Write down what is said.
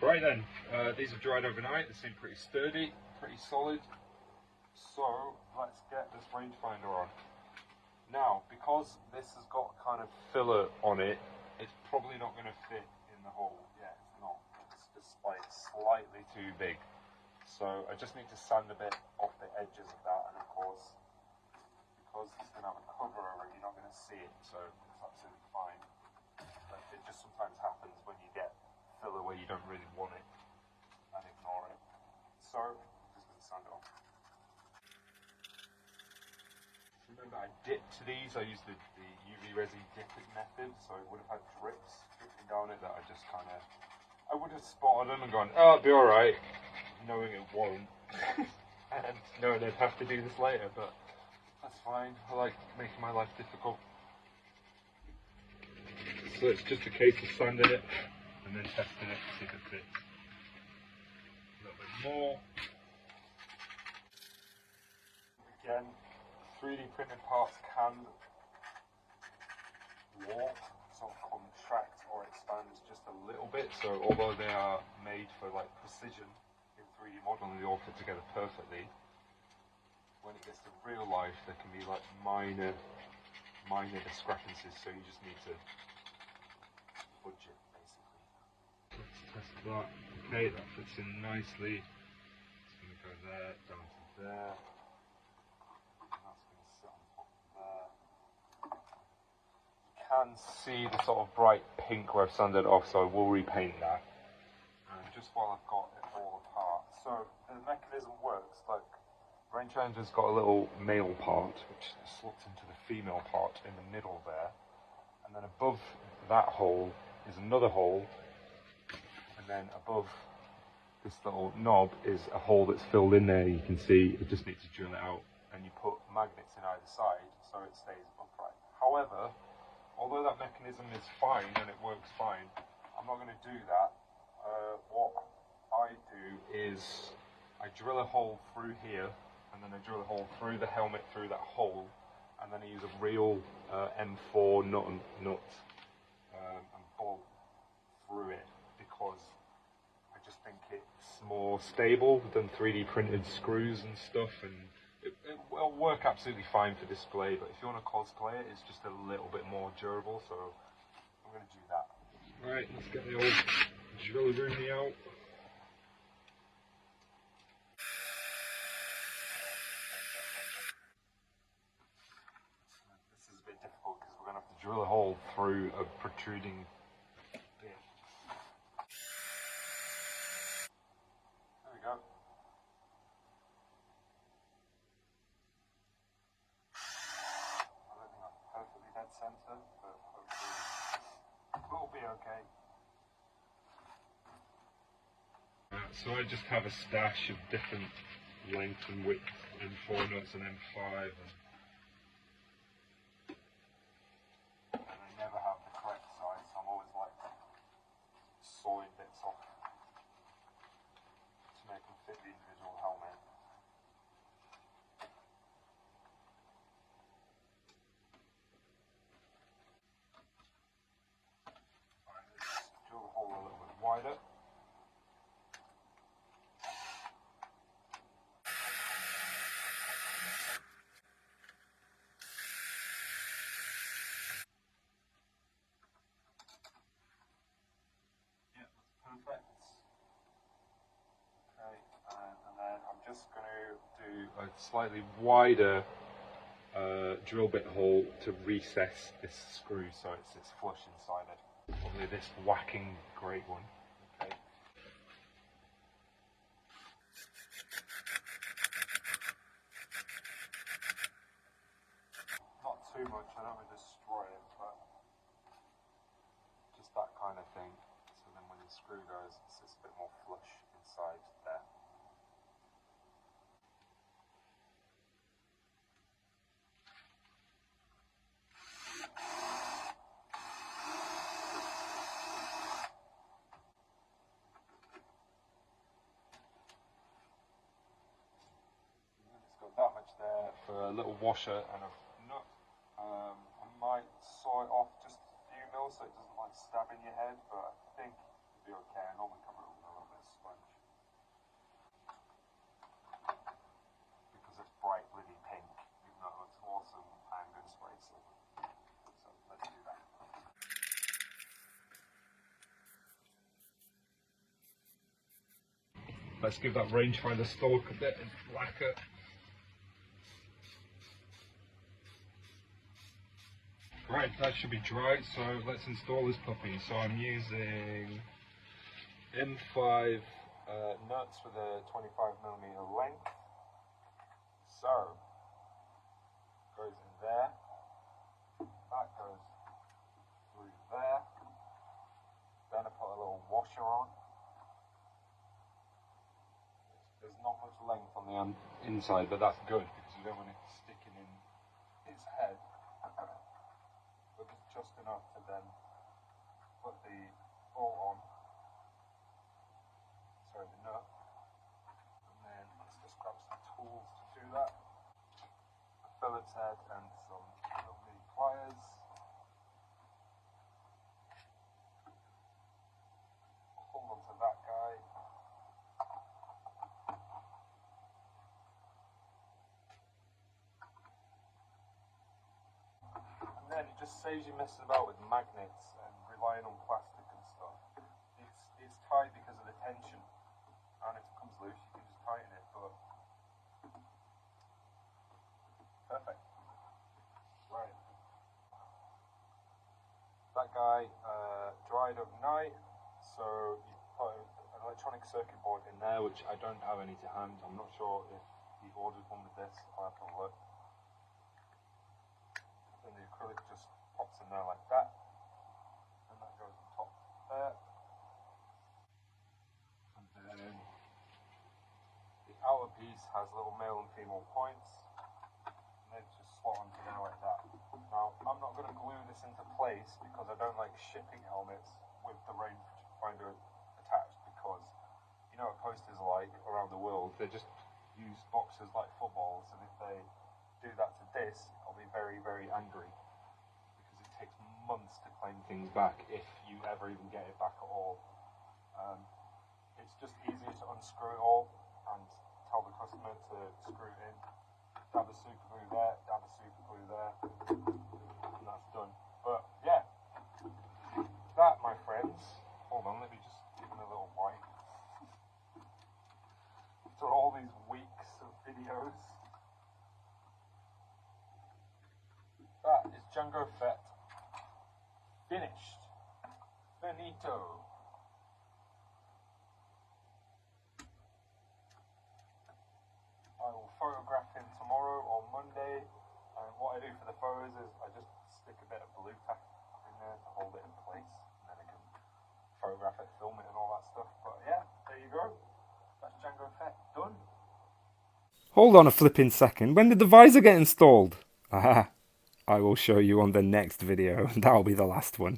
Right then, these have dried overnight. They seem pretty sturdy, pretty solid. So let's get this rangefinder on. Now, because this has got kind of filler on it, it's probably not going to fit in the hole. Yeah, it's not. It's just like slightly too big. So I just need to sand a bit off the edges of that, and of course, because it's going to have a cover over it, you're not going to see it, so it's absolutely fine. But it just sometimes happens when you get filler where you don't really want it, and ignore it. So I'm just going to sand it off. Remember, I dipped these. I used the UV resin dipping method, so it would have had drips dripping down it that I just kind of, I would have spotted them and gone, oh, it'll be alright, knowing it won't, and knowing I'd have to do this later, but that's fine. I like making my life difficult. So it's just a case of sanding it and then testing it to see if it fits. A little bit more. Again, 3D printed parts can warp, sort of contract or expand just a little bit, so although they are made for like precision in 3D modeling, they all fit together perfectly. When it gets to real life, there can be like minor discrepancies, so you just need to fudge it basically. Let's test that. Okay, that fits in nicely. It's going to go there, down to there. Can see the sort of bright pink where I've sanded it off, so I will repaint that. And just while I've got it all apart, so the mechanism works like rangefinder's got a little male part which slots into the female part in the middle there, and then above that hole is another hole, and then above this little knob is a hole that's filled in there. You can see it just needs to drill it out, and you put magnets in either side so it stays upright. However, although that mechanism is fine and it works fine, I'm not going to do that. What I do is I drill a hole through here, and then I drill a hole through the helmet through that hole, and then I use a real M4 nut and bolt through it, because I just think it's more stable than 3D printed screws and stuff, and it will work absolutely fine for display, but if you want to cosplay it, it's just a little bit more durable, so I'm going to do that. Right, let's get the old drill roomie out. This is a bit difficult because we're going to have to drill a hole through a protruding bit. There we go. Dead center, but hopefully we'll be okay. So I just have a stash of different length and width M4 nuts and M5, and I never have the correct size, so I'm always like sawing bits off to make them fit the individual helmet. Drill the hole a little bit wider. Yeah, that's perfect. Okay, and then I'm just going to do a slightly wider drill bit hole to recess this screw so it's flush inside it. Probably this whacking great one. Okay. Not too much, I don't want to destroy it, but just that kind of thing. So then when the screw goes, it's just a bit more flush inside there. That much there for a little washer and a nut. I might saw it off just a few mils so it doesn't like stab in your head, but I think it'll be okay. I normally cover it with a Let's give that rangefinder stalk a bit of lacquer. Right, that should be dry, so let's install this puppy. So I'm using M5 nuts with a 25mm length. So, goes in there, that goes through there, then I put a little washer on. There's not much length on the inside, but that's good because you don't want it sticking in its head. But just enough to then put the bolt on, sorry, the nut, and then let's just grab some tools to do that. A Phillips head and some little mini pliers. Hold on to that guy. And then it just saves you messing about with magnets and relying on plastic and stuff. It's tight because of the tension, and if it comes loose you can just tighten it, but perfect. Right. That guy dried overnight, so you put an electronic circuit board in there, which I don't have any to hand. I'm not sure if he ordered one with this. I'll have to look. And the acrylic just pops in there like that, and that goes on top there. And then the outer piece has little male and female points, and they just slot onto there like that. Now, I'm not going to glue this into place because I don't like shipping helmets with the rangefinder attached, because you know what posters are like around the world. They just use boxes like footballs, and if they do that to this, I'll be very, very angry, because it takes months to claim things back if you ever even get it back at all. It's just easier to unscrew it all and tell the customer to screw it in. Dab a super glue there, dab a super glue there, and that's done. But yeah, that, my friends, hold on, let me just give him a little wipe. After all these weeks of videos, that is Jango Fett. Finished. Finito. I will photograph him tomorrow or Monday, and what I do for the photos is I just stick a bit of blue tack in there to hold it in place, and then I can photograph it, film it and all that stuff. But yeah, there you go. That's Jango Fett done. Hold on a flipping second, when did the visor get installed? Aha, I will show you on the next video, that'll be the last one.